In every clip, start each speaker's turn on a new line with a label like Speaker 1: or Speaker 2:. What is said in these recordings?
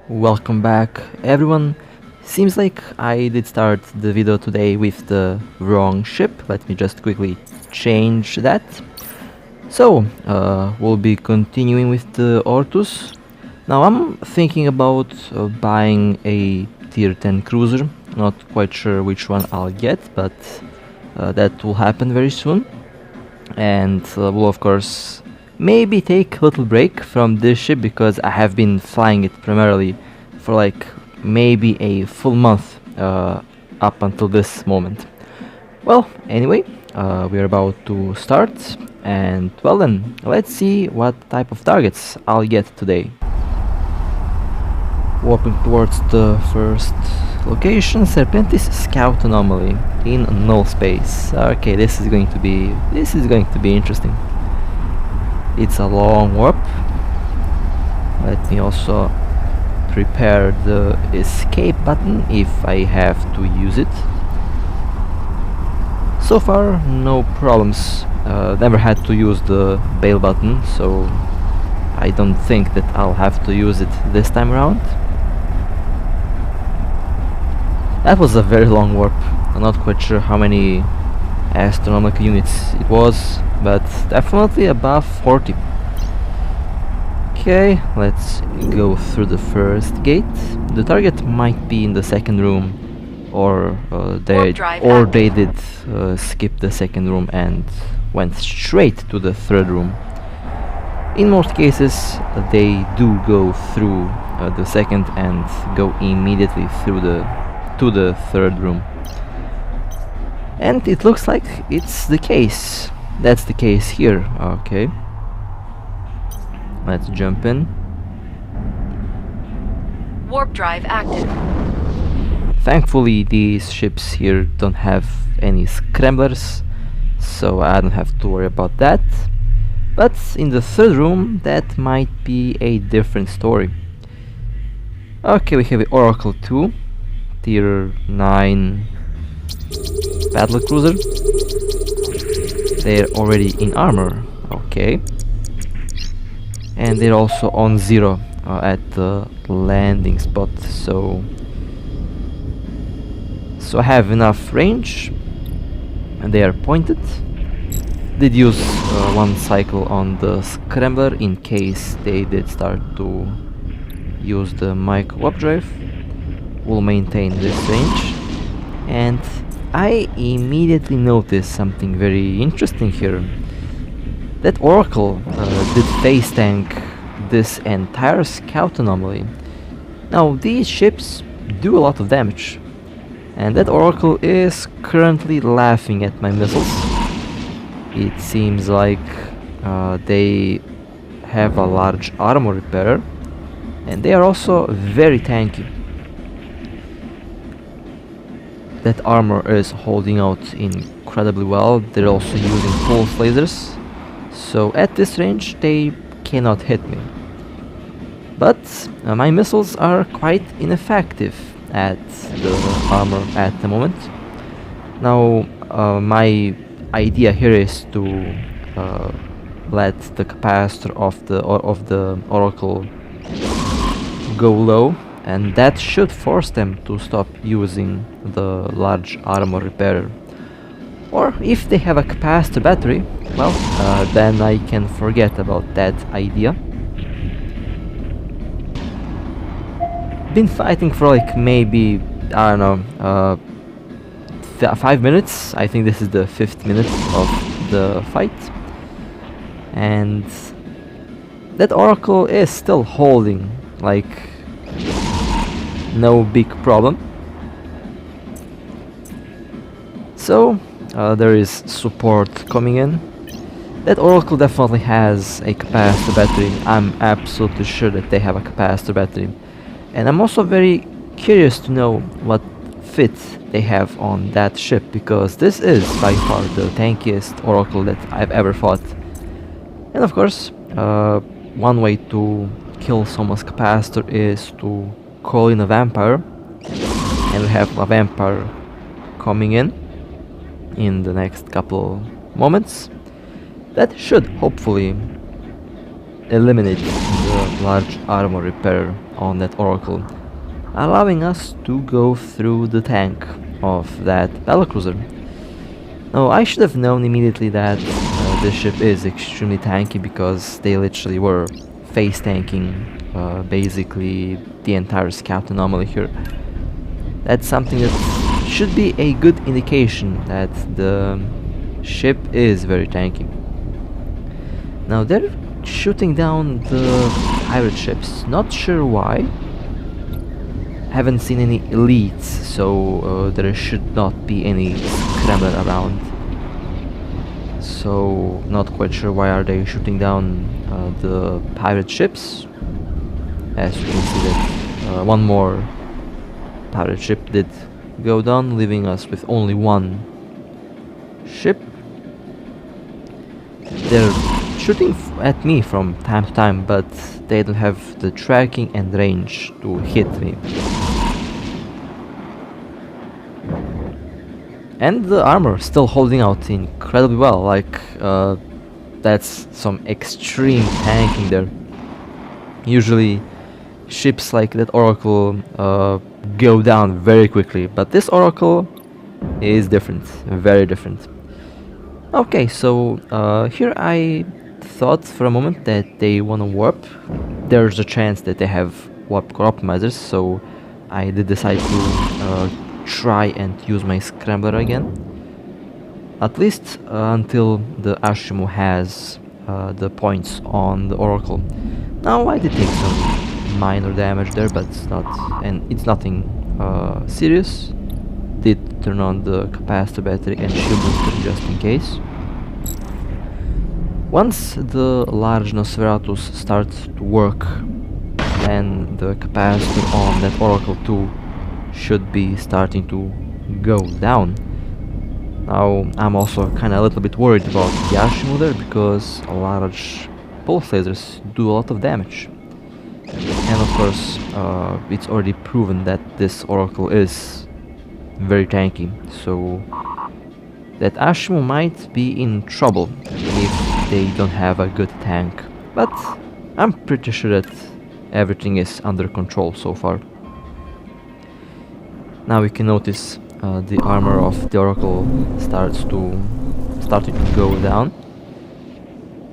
Speaker 1: Welcome back, everyone. Seems like I did start the video today with the wrong ship. Let me just quickly change that. So, we'll be continuing with the Orthrus. Now I'm thinking about buying a tier 10 cruiser. Not quite sure which one I'll get, but that will happen very soon. And we'll of course maybe take a little break from this ship because I have been flying it primarily for like maybe a full month up until this moment. Well, anyway, we're about to start, and well then, let's see what type of targets I'll get today. Walking towards the first location, Serpentis Scout Anomaly in null space. Okay, this is going to be interesting. It's a long warp. Let me also prepare the escape button if I have to use it. So far, no problems. Never had to use the bail button, so I don't think that I'll have to use it this time around. That was a very long warp. I'm not quite sure how many astronomical units it was, but definitely above 40. Okay, let's go through the first gate. The target might be in the second room, or they did skip the second room and went straight to the third room. In most cases, they do go through the second and go immediately through to the third room. And it looks like it's the case. That's the case here. Okay. Let's jump in.
Speaker 2: Warp drive active.
Speaker 1: Thankfully, these ships here don't have any scramblers, so I don't have to worry about that. But in the third room, that might be a different story. Okay, we have the Oracle 2, tier 9 battle cruiser. They're already in armor. Okay. And they're also on 0 at the landing spot, so I have enough range, and they are pointed. Did use one cycle on the scrambler in case they did start to use the micro warp drive. We'll maintain this range, and I immediately noticed something very interesting here. That Oracle did face tank this entire scout anomaly. Now these ships do a lot of damage, and that Oracle is currently laughing at my missiles. It seems like they have a large armor repairer, and they are also very tanky. That armor is holding out incredibly well. They're also using pulse lasers, so at this range they cannot hit me. But my missiles are quite ineffective at the armor at the moment. Now my idea here is to let the capacitor of the Oracle go low, and that should force them to stop using the large armor repairer. Or if they have a capacitor battery, well, then I can forget about that idea. Been fighting for like maybe, I don't know, 5 minutes. I think this is the 5th minute of the fight. And that Oracle is still holding, like, no big problem. So there is support coming in. That Oracle definitely has a capacitor battery. I'm absolutely sure that they have a capacitor battery. And I'm also very curious to know what fit they have on that ship, because this is by far the tankiest Oracle that I've ever fought. And of course, one way to kill someone's capacitor is to call in a vampire, and we have a vampire coming in the next couple moments. That should hopefully eliminate the large armor repair on that Oracle, allowing us to go through the tank of that battlecruiser. Now, I should have known immediately that this ship is extremely tanky, because they literally were face tanking basically the entire scout anomaly here. That's something that should be a good indication that the ship is very tanky. Now they're shooting down the pirate ships, not sure why. Haven't seen any elites, so there should not be any scrambler around. So not quite sure why are they shooting down the pirate ships. As you can see that one more pirate ship did go down, leaving us with only one ship. They're shooting at me from time to time, but they don't have the tracking and range to hit me. And the armor still holding out incredibly well, like that's some extreme tanking there. Usually ships like that Oracle go down very quickly, but this Oracle is different, very different. Okay, so here I thought for a moment that they want to warp. There's a chance that they have warp core optimizers, so I did decide to try and use my scrambler again. At least until the Ashimo has the points on the Oracle. Now I did take some minor damage there, but it's nothing serious. Did turn on the capacitor battery and shield booster just in case. Once the large Nosferatus starts to work, then the capacitor on that Oracle 2 should be starting to go down. Now I'm also kinda a little bit worried about the Ashimo there, because large pulse lasers do a lot of damage. And of course it's already proven that this Oracle is very tanky, so that Ashimo might be in trouble if they don't have a good tank. But I'm pretty sure that everything is under control so far. Now we can notice the armor of the Oracle starting to go down.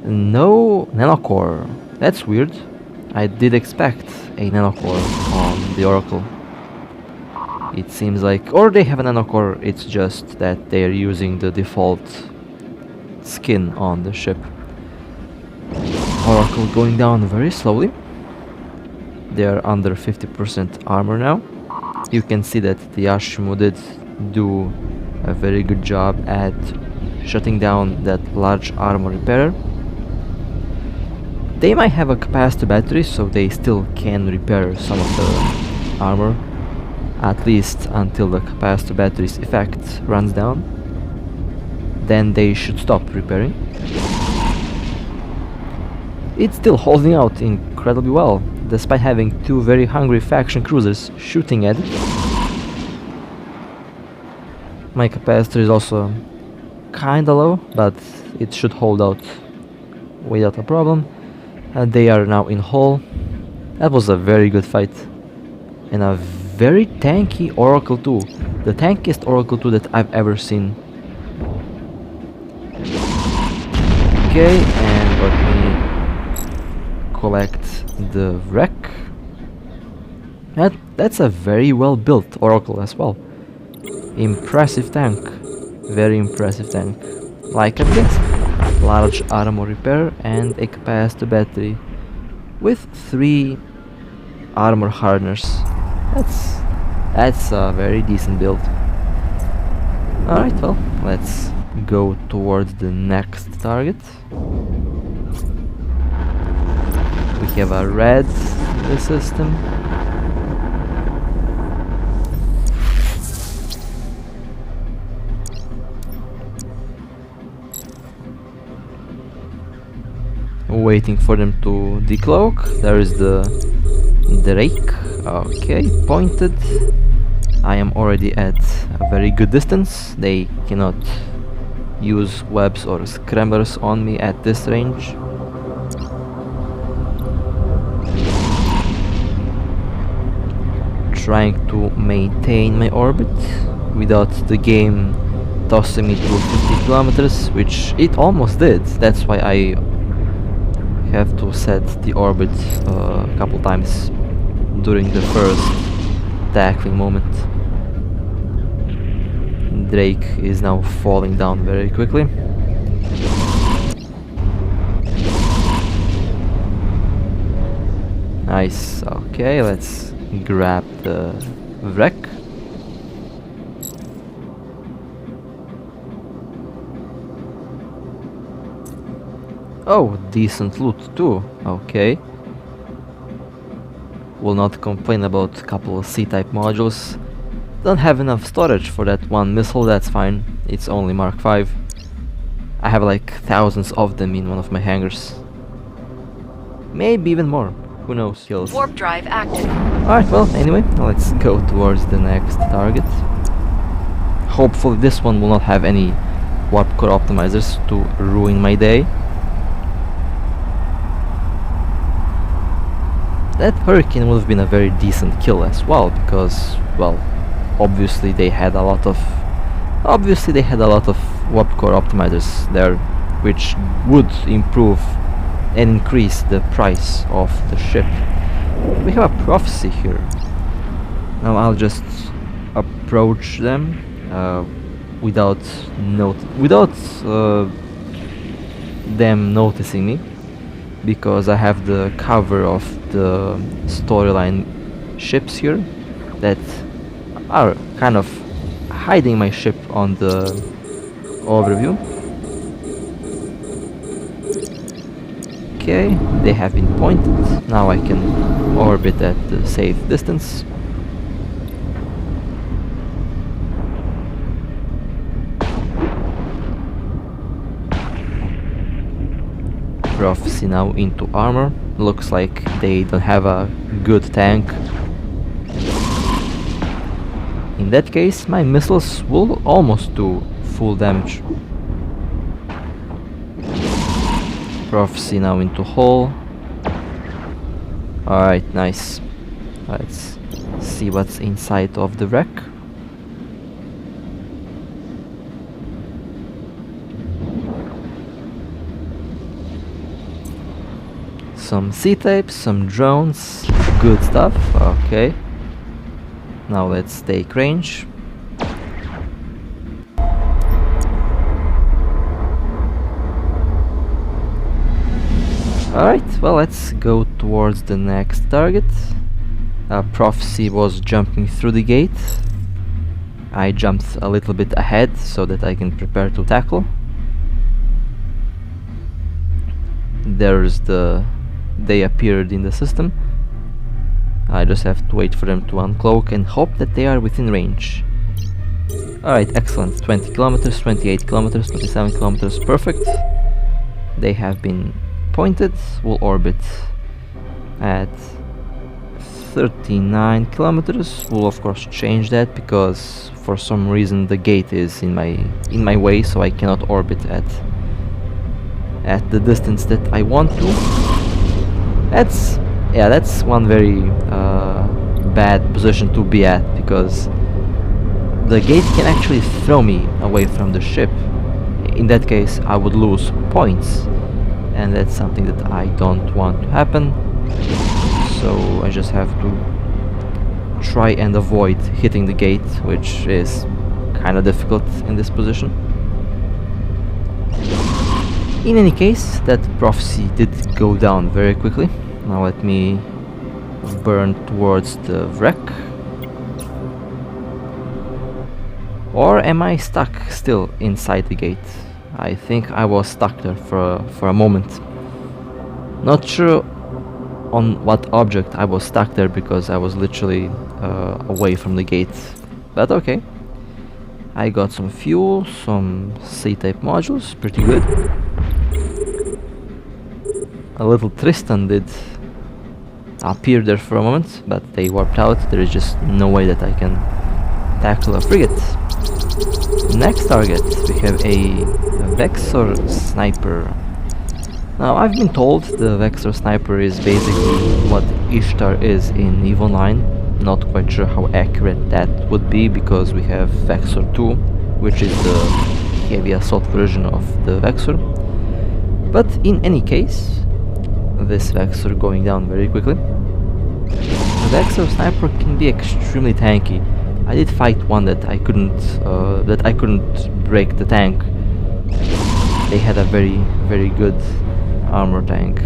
Speaker 1: No nanocore. That's weird. I did expect a nanocore on the Oracle. It seems like, or they have a nanocore, it's just that they are using the default skin on the ship. Oracle going down very slowly. They are under 50% armor now. You can see that the Ashimo did do a very good job at shutting down that large armor repairer. They might have a capacitor battery, so they still can repair some of the armor, at least until the capacitor battery's effect runs down. Then they should stop repairing. It's still holding out incredibly well, despite having two very hungry faction cruisers shooting at it. My capacitor is also kinda low, but it should hold out without a problem. They are now in hull. That was a very good fight. And a very tanky Oracle 2. The tankiest Oracle 2 that I've ever seen. Okay, and let me collect the wreck. That's a very well built Oracle as well. Impressive tank. Very impressive tank. Like I guess. Large armor repair and a capacitor battery with 3 armor hardeners. That's a very decent build. Alright, well, let's go towards the next target. We have a red in the system. Waiting for them to decloak. There is the Drake. Okay, pointed. I am already at a very good distance. They cannot use webs or scramblers on me at this range. trying to maintain my orbit without the game tossing me to 50 kilometers, which it almost did. That's why I have to set the orbit a couple times during the first tackling moment. Drake is now falling down very quickly. Nice. Okay, let's grab the wreck. Oh, decent loot too. Okay. Will not complain about a couple of C-type modules. Don't have enough storage for that one missile, that's fine. It's only Mark 5. I have like thousands of them in one of my hangars. Maybe even more. Who knows? Kills.
Speaker 2: Warp drive active.
Speaker 1: Alright, well, anyway, let's go towards the next target. Hopefully this one will not have any warp core optimizers to ruin my day. That Hurricane would have been a very decent kill as well, because, well, obviously they had a lot of warp core optimizers there, which would improve and increase the price of the ship. We have a prophecy here. Now I'll just approach them without them noticing me, because I have the cover of the storyline ships here that are kind of hiding my ship on the overview. Okay, they have been pointed. Now I can orbit at the safe distance. Prophecy now into armor. Looks like they don't have a good tank. In that case, my missiles will almost do full damage. Prophecy now into hull. Alright, nice. Let's see what's inside of the wreck. Some C-types, some drones, good stuff. Okay. Now let's take range. Alright, well, let's go towards the next target. Prophecy was jumping through the gate. I jumped a little bit ahead so that I can prepare to tackle. They appeared in the system. I just have to wait for them to uncloak and hope that they are within range. Alright, excellent. 20 kilometers, 28 kilometers, 27 kilometers, perfect. They have been pointed. Will orbit at 39 kilometers. We'll of course change that because for some reason the gate is in my way, so I cannot orbit at the distance that I want to. That's one very bad position to be at, because the gate can actually throw me away from the ship. In that case, I would lose points, and that's something that I don't want to happen. So I just have to try and avoid hitting the gate, which is kind of difficult in this position. In any case, that prophecy did go down very quickly. Now let me burn towards the wreck. Or am I stuck still inside the gate? I think I was stuck there for a moment. Not sure on what object I was stuck there, because I was literally away from the gate. But okay. I got some fuel, some C-type modules, pretty good. A little Tristan did appear there for a moment, but they warped out. There is just no way that I can tackle a frigate. Next target, we have a Vexer sniper. Now, I've been told the Vexer sniper is basically what Ishtar is in EVE Online. not quite sure how accurate that would be, because we have Vexer 2, which is the heavy assault version of the Vexer. But in any case, this Vexer going down very quickly. The Vexer sniper can be extremely tanky. I did fight one that I couldn't break the tank. They had a very good armor tank.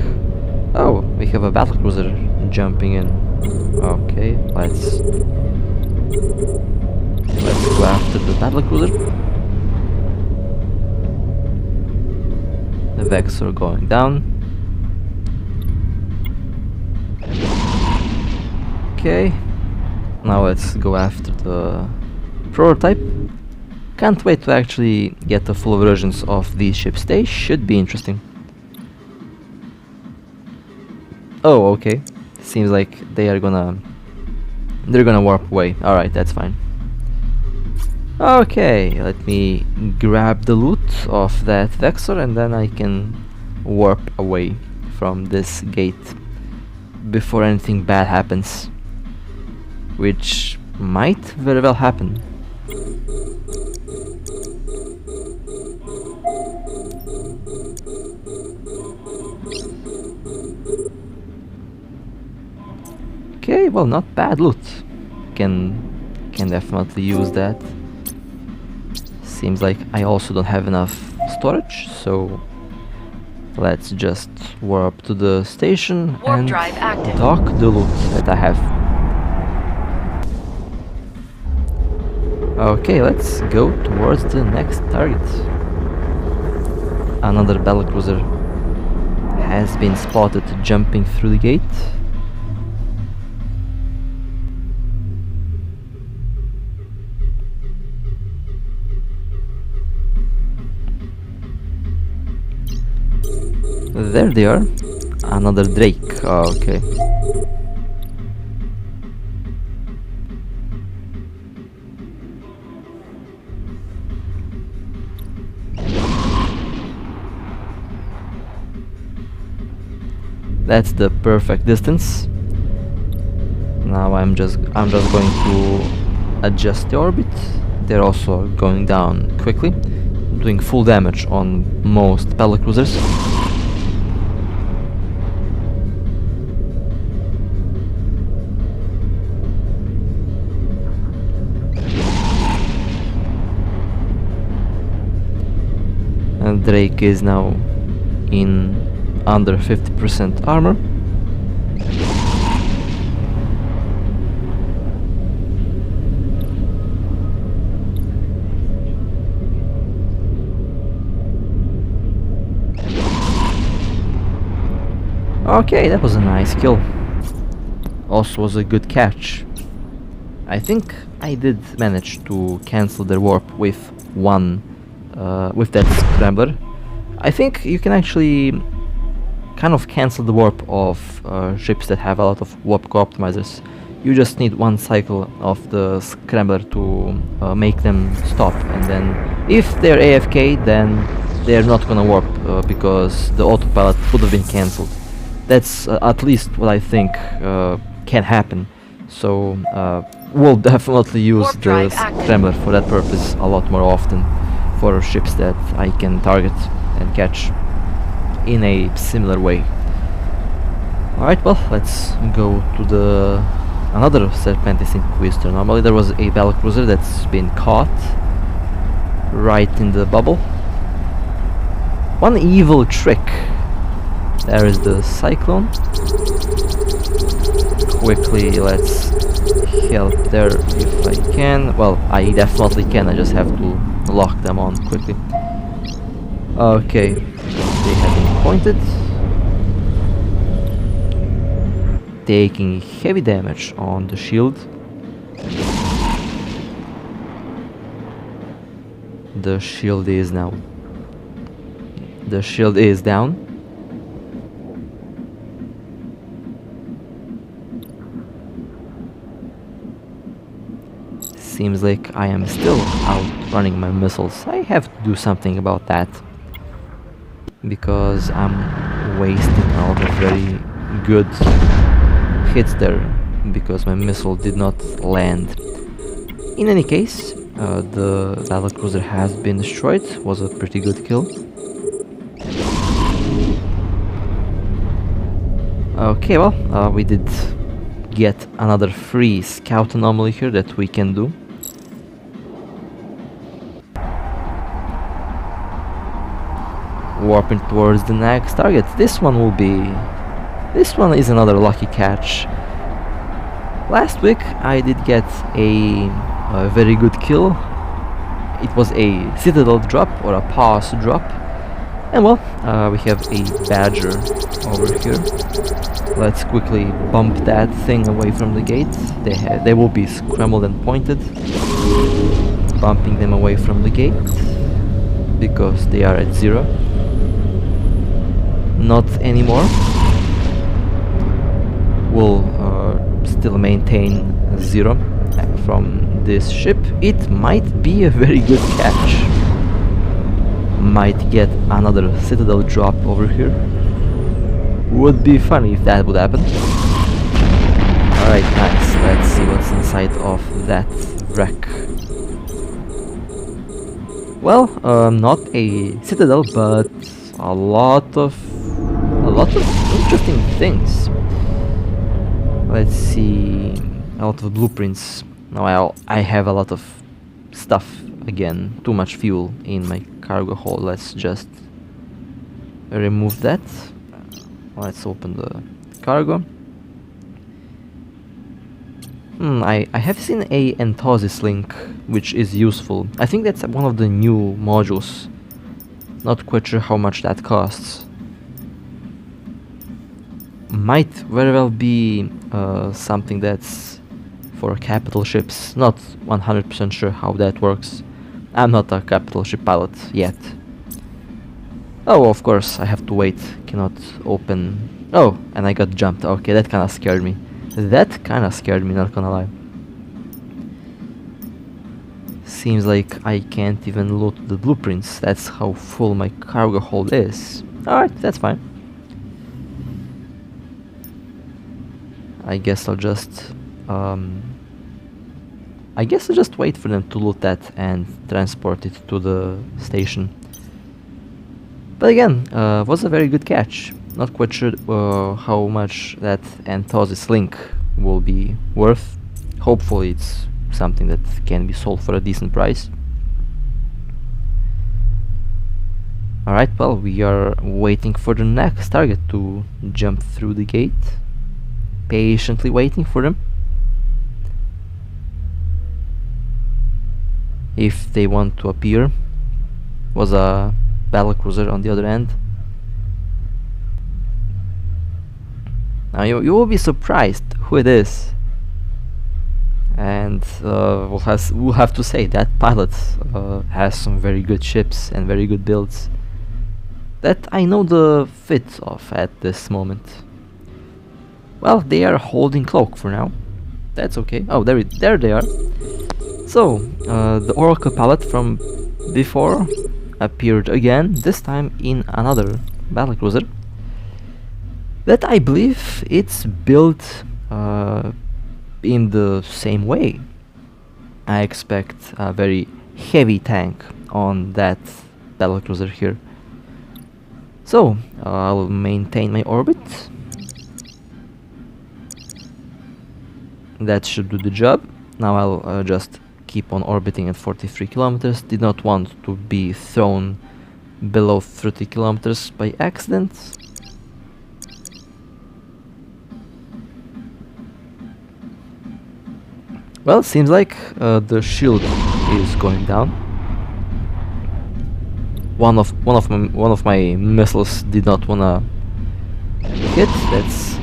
Speaker 1: Oh, we have a battlecruiser jumping in. Okay, let's go after the battlecruiser. The Vexer going down. Okay, now let's go after the prototype. Can't wait to actually get the full versions of these ships. They should be interesting. Oh, okay. Seems like they're gonna warp away. Alright, that's fine. Okay, let me grab the loot of that Vexer and then I can warp away from this gate before anything bad happens, which might very well happen. Okay, well, not bad loot. Can definitely use that. Seems like I also don't have enough storage, so let's just warp to the station
Speaker 2: Warp
Speaker 1: and
Speaker 2: drive active.
Speaker 1: dock the loot that I have. Okay, let's go towards the next target. Another battlecruiser has been spotted jumping through the gate. There they are. Another Drake. Oh, okay. That's the perfect distance. Now I'm just going to adjust the orbit. They're also going down quickly, doing full damage on most battlecruisers. And Drake is now in under 50% armor. Okay, that was a nice kill. Also was a good catch. I think I did manage to cancel their warp with with that scrambler. I think you can actually kind of cancel the warp of ships that have a lot of warp co-optimizers. You just need one cycle of the scrambler to make them stop, and then if they're AFK, then they're not gonna warp because the autopilot would have been cancelled. That's at least what I think can happen. So we'll definitely use
Speaker 2: Warp
Speaker 1: the
Speaker 2: drive active.
Speaker 1: scrambler for that purpose a lot more often, for ships that I can target and catch in a similar way. Alright, well, let's go to the another Serpentis Inquisitor. Normally there was a battlecruiser that's been caught right in the bubble. One evil trick. There is the Cyclone. Quickly, let's help there if I can. Well, I definitely can, I just have to lock them on quickly. Okay, they have been pointed. Taking heavy damage on the shield. The shield is now. The shield is down. Seems like I am still outrunning my missiles. I have to do something about that, because I'm wasting a lot of very good hits there because my missile did not land. In any case, the battlecruiser has been destroyed. Was a pretty good kill. Okay, well, we did get another free scout anomaly here that we can do. Warping towards the next target. This one is another lucky catch. Last week I did get a very good kill. It was a citadel drop or a pass drop. And well, we have a badger over here. Let's quickly bump that thing away from the gate. They will be scrambled and pointed. Bumping them away from the gate because they are at 0. Not anymore. We'll still maintain 0 from this ship. It might be a very good catch. Might get another citadel drop over here. Would be funny if that would happen. Alright, nice. Let's see what's inside of that wreck. Well, not a citadel, but a lot of interesting things. Let's see, a lot of blueprints. Now I have a lot of stuff again. Too much fuel in my cargo hold. Let's just remove that. Let's open the cargo. I have seen a Enthusiast link, which is useful. I think that's one of the new modules. Not quite sure how much that costs. Might very well be something that's for capital ships. Not 100% sure how that works. I'm not a capital ship pilot yet. Oh, of course, I have to wait. Cannot open. Oh, and I got jumped. Okay, that kinda scared me. That kinda scared me, not gonna lie. Seems like I can't even loot the blueprints. That's how full my cargo hold is. Alright, that's fine. I guess I'll just wait for them to loot that and transport it to the station. But again, was a very good catch. Not quite sure how much that Enthusiast link will be worth. Hopefully it's something that can be sold for a decent price. Alright, well, we are waiting for the next target to jump through the gate. Patiently waiting for them. If they want to appear. Was a battlecruiser on the other end. Now you will be surprised who it is. And we'll have to say that pilot has some very good ships and very good builds that I know the fit of at this moment. Well, they are holding cloak for now. That's okay. Oh, there they are. So, the Oracle pilot from before appeared again, this time in another battlecruiser. That I believe it's built in the same way. I expect a very heavy tank on that battlecruiser here. So, I'll maintain my orbit. That should do the job. Now I'll just keep on orbiting at 43 kilometers. Did not want to be thrown below 30 kilometers by accident. Well, seems like the shield is going down. One of my missiles did not wanna hit. That's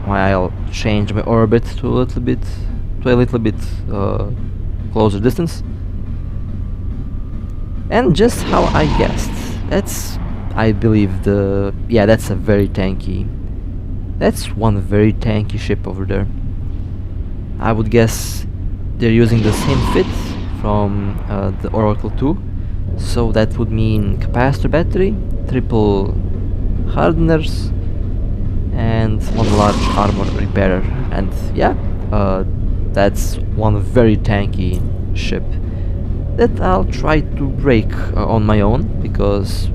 Speaker 1: why I'll change my orbit to a little bit closer distance. And just how I guessed, that's, I believe, that's a very tanky. That's one very tanky ship over there. I would guess they're using the same fit from the Oracle 2, so that would mean capacitor battery, triple hardeners, and one large armor repairer. And yeah, That's one very tanky ship that I'll try to break on my own, because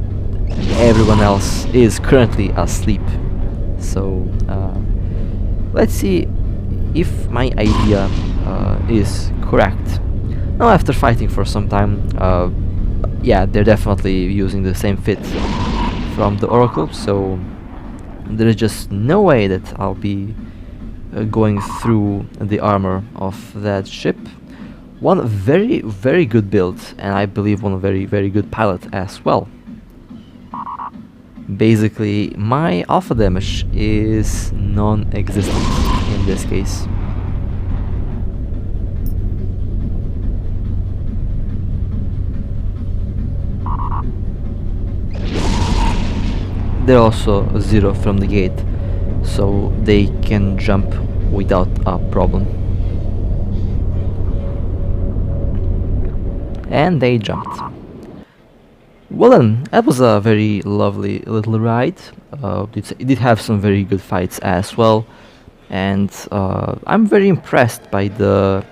Speaker 1: everyone else is currently asleep. So let's see if my idea is correct. Now, after fighting for some time, yeah, they're definitely using the same fit from the Oracle, so there is just no way that I'll be going through the armor of that ship. One very, very good build, and I believe one very, very good pilot as well. Basically, my alpha damage is non-existent in this case. They're also 0 from the gate, so they can jump without a problem. And they jumped. Well then, that was a very lovely little ride. It did have some very good fights as well, and I'm very impressed by the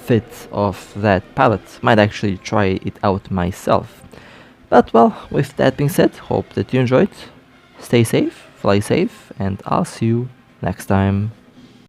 Speaker 1: fit of that palette. Might actually try it out myself. But well, with that being said, hope that you enjoyed. Stay safe, fly safe, and I'll see you next time.